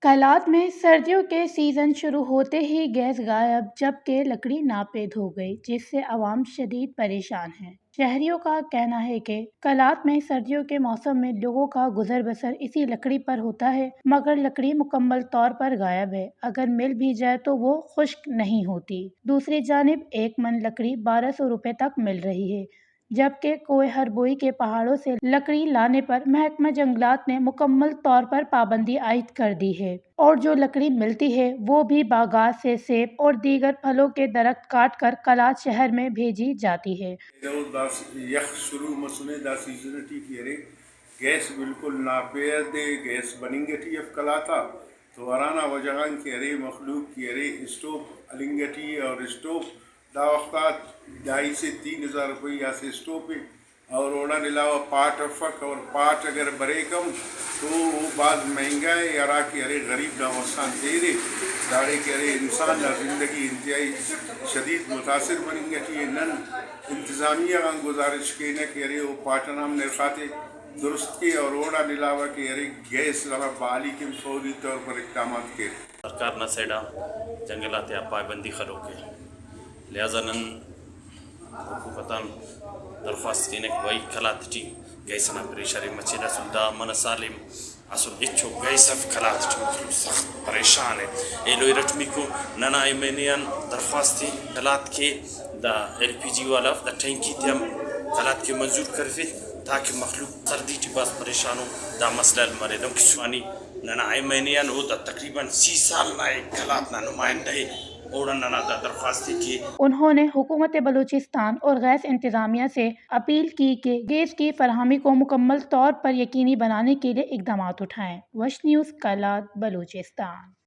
کلات میں سردیوں کے سیزن شروع ہوتے ہی گیس غائب جبکہ لکڑی ناپید ہو گئی، جس سے عوام شدید پریشان ہے۔ شہریوں کا کہنا ہے کہ کلات میں سردیوں کے موسم میں لوگوں کا گزر بسر اسی لکڑی پر ہوتا ہے، مگر لکڑی مکمل طور پر غائب ہے۔ اگر مل بھی جائے تو وہ خشک نہیں ہوتی۔ دوسری جانب ایک من لکڑی 1200 روپے تک مل رہی ہے، جبکہ کوہ ہربوئی کے پہاڑوں سے لکڑی لانے پر محکمہ جنگلات نے مکمل طور پر پابندی عائد کر دی ہے اور جو لکڑی ملتی ہے وہ بھی باغات سے سیب اور دیگر پھلوں کے درخت کاٹ کر کلات شہر میں بھیجی جاتی ہے۔ یخ شروع مسنے دا سیزن ٹی کیرے گیس بالکل ناپید گیس بننگٹی اف کلاتا تو ورانا وجہان کیرے مخلوق کیرے اسٹوو النگٹی اور اسٹوو دا وقتات 2,500 سے 3,000 روپیہ سے اسٹوو پہ اور اوڑان علاوہ پاٹ افک اور پاٹ اگر برے کم تو وہ بعض مہنگا ہے یارا کیرے غریب دا وسان دیرے داڑے کیرے انسان دا زندگی انتہائی شدید متاثر بننگٹی نن انتظامیہ کا گزارش کے نہ کہہ رہے وہ پاٹنام نرخاتے درست کے اور اوڑا علاوہ کہہ رہے گیس لگا بحالی کے فوری طور پر اقدامات کے سرکار نہ سیڈا جنگلات یا پابندی خلو کے لہذا نن حکومتان درخواست کی کہ وہی کلات ٹی گیس نہ پریشانی مچینا سلدا من سالم اصل ہچو گیس اف کلات ٹی سخت پریشان ہے ایلو رٹمی کو ننا ایمینیان درخواست تھی کلات کے دا LPG والا دا ٹینکی تھی ہم کلات کے منظور کروی تاکہ مخلوق سردی ٹی باس پریشان ہو دا مسئلہ المرے دوں کسوانی ننا ایمینیان ہو دا تقریباً 30 سال نہ ایک کلات نہ نمائندہ انہوں نے حکومت بلوچستان اور گیس انتظامیہ سے اپیل کی کہ گیس کی فراہمی کو مکمل طور پر یقینی بنانے کے لیے اقدامات اٹھائیں۔ وش نیوز کلات بلوچستان۔